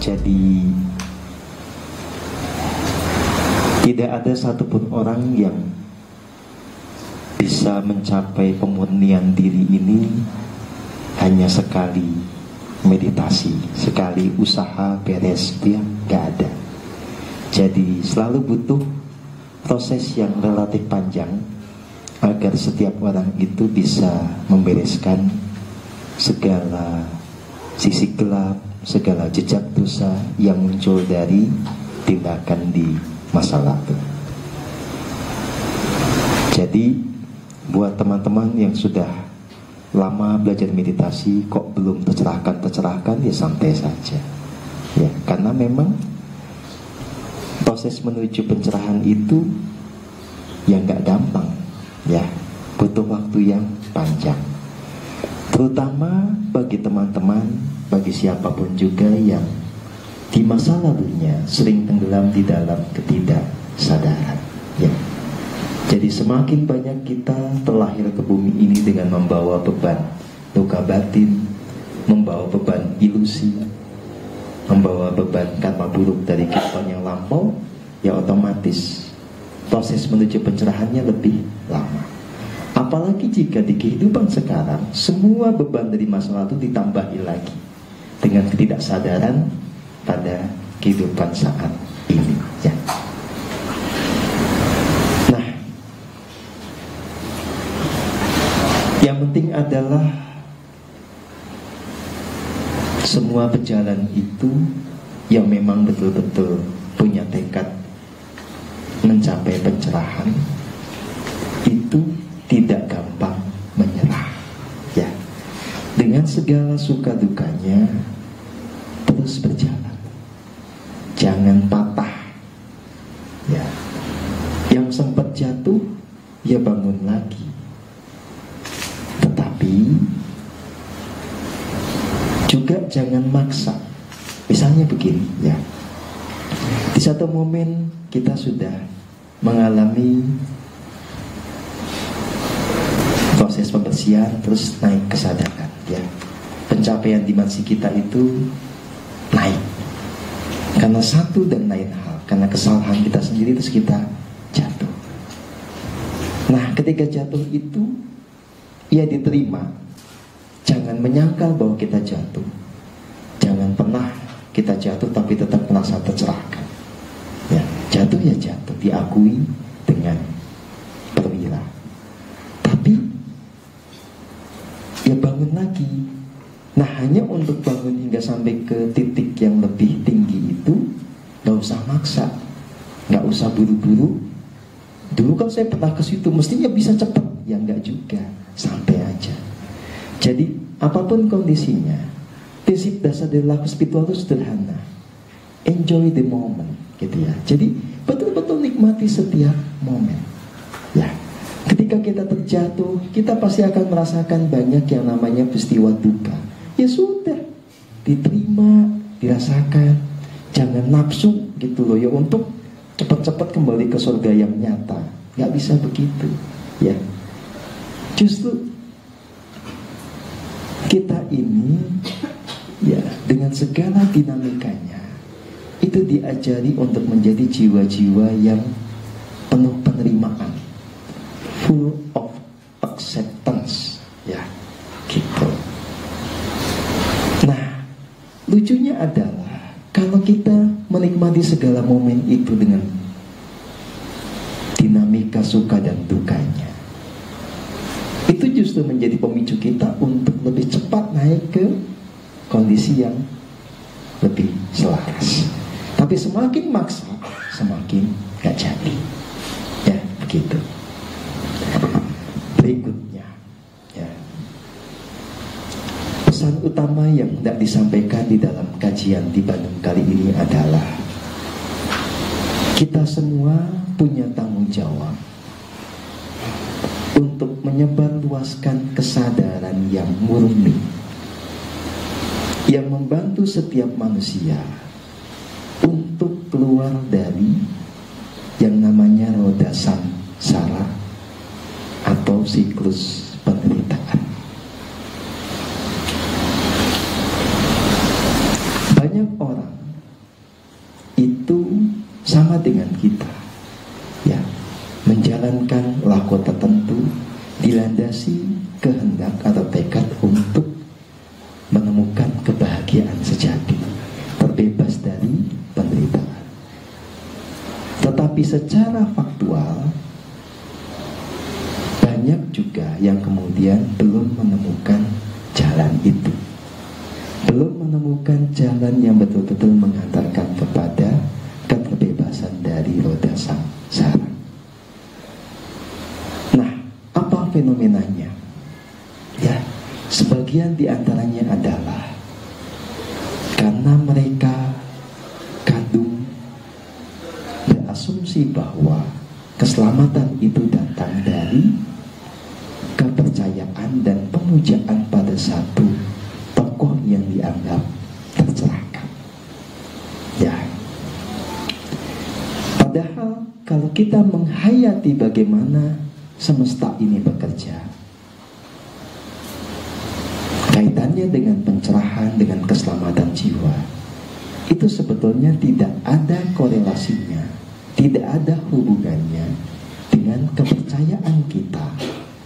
Jadi tidak ada satupun orang yang bisa mencapai pemurnian diri ini hanya sekali meditasi, sekali usaha beres, dia nggak ada. Jadi selalu butuh proses yang relatif panjang agar setiap orang itu bisa membereskan segala sisi gelap, segala jejak dosa yang muncul dari tindakan di masa lalu. Jadi buat teman-teman yang sudah lama belajar meditasi kok belum tercerahkan, ya santai saja. Ya, karena memang proses menuju pencerahan itu yang nggak gampang, ya, butuh waktu yang panjang. Terutama bagi teman-teman, bagi siapapun juga yang di masa lalunya sering tenggelam di dalam ketidaksadaran, ya. Jadi semakin banyak kita terlahir ke bumi ini dengan membawa beban luka batin, membawa beban ilusi, membawa beban karma buruk dari kehidupan yang lampau, ya otomatis proses menuju pencerahannya lebih lama. Apalagi jika di kehidupan sekarang semua beban dari masa lalu ditambahi lagi dengan ketidaksadaran pada kehidupan saat ini, ya. Nah, yang penting adalah semua pejalan itu yang memang betul-betul punya tekad mencapai pencerahan itu tidak gampang menyerah, ya. Dengan segala suka dukanya terus berjalan, jangan patah, ya. Yang sempat jatuh ya bangun lagi, tetapi juga jangan maksa. Misalnya begini, ya, di satu momen kita sudah mengalami proses pembersihan, terus naik kesadaran, ya. Pencapaian dimensi kita itu naik karena satu dan lain hal, karena kesalahan kita sendiri, terus kita jatuh. Nah, ketika jatuh itu ya diterima. Jangan menyangkal bahwa kita jatuh. Jangan pernah kita jatuh tapi tetap merasa tercerahkan, ya. Jatuh ya jatuh, diakui dengan perwira. Tapi ya bangun lagi. Nah, hanya untuk bangun hingga sampai ke titik yang lebih tinggi itu gak usah maksa, gak usah buru-buru. Dulu kan saya pernah ke situ, mestinya bisa cepat. Ya enggak juga, santai aja. Jadi apapun kondisinya, prinsip dasar dari laku spiritual itu sederhana. Enjoy the moment, gitu ya. Jadi betul-betul nikmati setiap momen, ya. Ketika kita terjatuh, kita pasti akan merasakan banyak yang namanya peristiwa duka. Ya sudah, diterima, dirasakan. Jangan nafsu gitu loh ya, untuk cepat-cepat kembali ke surga yang nyata. Gak bisa begitu, ya. Justru kita ini, ya, dengan segala dinamikanya itu diajari untuk menjadi jiwa-jiwa yang penuh penerimaan, full of acceptance, ya, gitu. Nah, lucunya adalah kalau kita menikmati segala momen itu dengan dinamika suka dan dukanya, itu justru menjadi pemicu kita untuk lebih cepat naik ke kondisi yang lebih selaras. Tapi semakin maksa, semakin gak jadi, ya, begitu. Berikutnya, ya, pesan utama yang tidak disampaikan di dalam kajian di Bandung kali ini adalah kita semua punya tanggung jawab untuk menyebarluaskan kesadaran yang murni yang membantu setiap manusia untuk keluar dari yang namanya roda samsara atau siklus penderitaan. Banyak orang sama dengan kita, ya, menjalankan laku tertentu dilandasi kehendak atau tekad untuk menemukan kebahagiaan sejati, terbebas dari penderitaan. Tetapi secara faktual banyak juga yang kemudian belum menemukan jalan itu, belum menemukan jalan yang betul-betul mengantarkan kepada keterbebasan dari roda samsara. Nah, apa fenomenanya? Ya, sebagian diantaranya adalah karena mereka kadung berasumsi bahwa keselamatan itu datang dari kepercayaan dan pemujaan pada satu tokoh yang dianggap tercerahkan. Ya, padahal kalau kita menghayati bagaimana semesta ini bekerja, kaitannya dengan pencerahan, dengan keselamatan jiwa, itu sebetulnya tidak ada korelasinya, tidak ada hubungannya dengan kepercayaan kita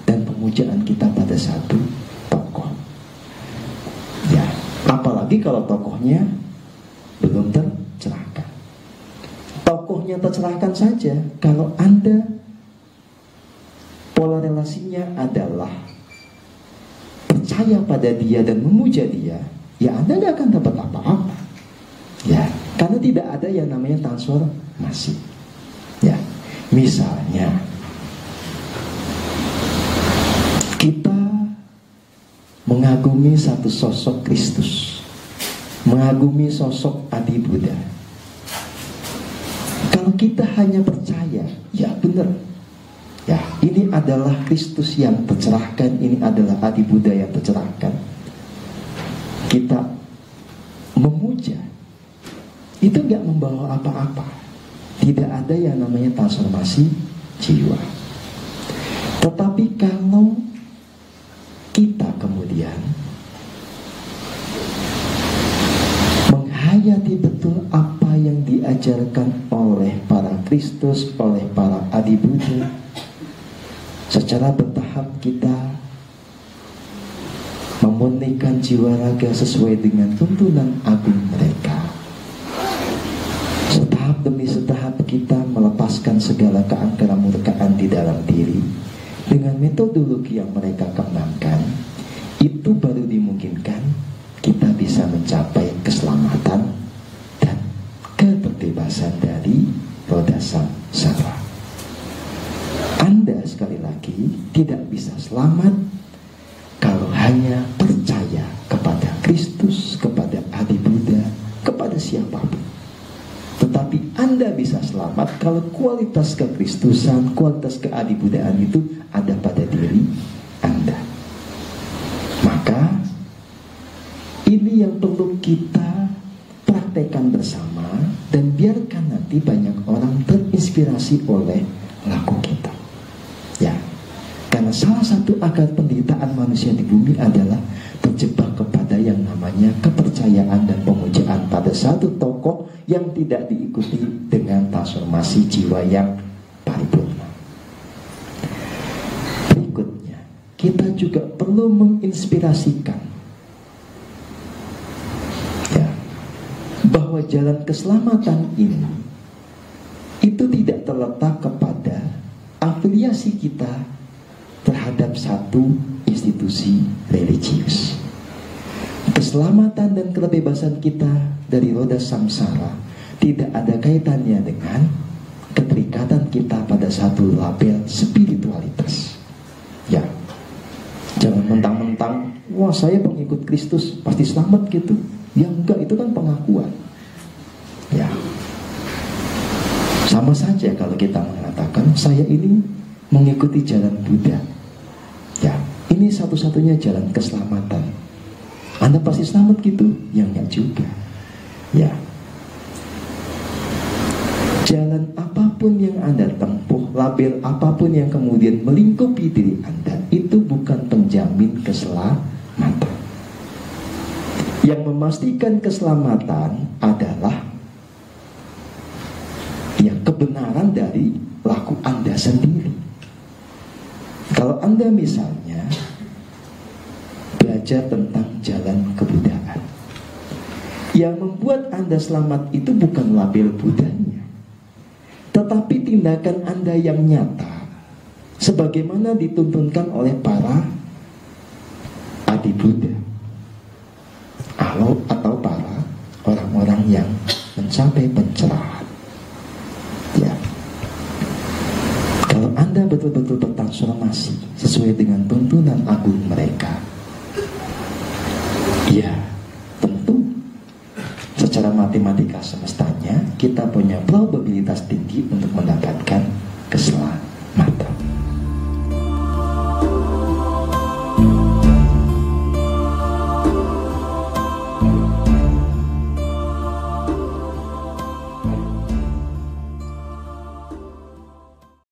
dan pemujaan kita pada satu tokoh. Ya, apalagi kalau tokohnya belum tercerahkan. Tokohnya tercerahkan saja, kalau Anda pola relasinya adalah percaya pada dia dan memuja dia, ya Anda gak akan dapat apa-apa. Ya, karena tidak ada yang namanya transformasi. Ya, misalnya kita mengagumi satu sosok Kristus, mengagumi sosok Adi Buddha. Kalau kita hanya percaya, ya benar, ya ini adalah Kristus yang tercerahkan, ini adalah Adi Buddha yang tercerahkan, kita memuja, itu gak membawa apa-apa. Tidak ada yang namanya transformasi jiwa. Tetapi kalau kita kemudian menghayati betul apa yang diajarkan oleh para Kristus, oleh para Adi Buddha, secara bertahap kita memurnikan jiwa raga sesuai dengan tuntunan agung mereka. Setahap demi setahap kita melepaskan segala keangkaran murkaan di dalam diri dengan metodologi yang mereka kembangkan. Itu baru dimungkinkan kita bisa mencapai keselamatan dan keterbebasan dari roda samsara. Anda sekali lagi tidak bisa selamat kalau hanya percaya kepada Kristus, kepada Adi Buddha, kepada siapapun. Tetapi Anda bisa selamat kalau kualitas kekristusan, kualitas keadibuddhaan itu ada pada diri Anda. Maka ini yang perlu kita praktekkan bersama, dan biarkan nanti banyak orang terinspirasi oleh laku kita. Ya, karena salah satu akar penderitaan manusia di bumi adalah terjebak kepada yang namanya kepercayaan dan pemujaan pada satu tokoh yang tidak diikuti dengan transformasi jiwa yang paripurna. Berikutnya, kita juga perlu menginspirasikan, ya, bahwa jalan keselamatan ini itu tidak terletak kepada afiliasi kita terhadap satu institusi religius. Keselamatan dan kebebasan kita dari roda samsara tidak ada kaitannya dengan keterikatan kita pada satu label spiritualitas. Ya, jangan mentang-mentang, wah saya pengikut Kristus pasti selamat gitu. Ya enggak, itu kan pengakuan. Ya, sama saja kalau kita mengatakan saya ini mengikuti jalan Buddha. Ya, ini satu-satunya jalan keselamatan. Anda pasti selamat gitu? Ya enggak juga. Ya, jalan apapun yang Anda tempuh, label apapun yang kemudian melingkupi diri Anda, itu bukan penjamin keselamatan. Yang memastikan keselamatan adalah kebenaran dari laku Anda sendiri. Kalau Anda misalnya belajar tentang jalan kebudaan, yang membuat Anda selamat itu bukan label Budanya, tetapi tindakan Anda yang nyata, sebagaimana dituntunkan oleh para Adi Buddha atau para orang-orang yang mencapai pencerahan. Ya, kalau Anda betul-betul bertransformasi sesuai dengan tuntunan agung mereka, ya tentu secara matematika semestanya kita punya probabilitas tinggi untuk mendapatkan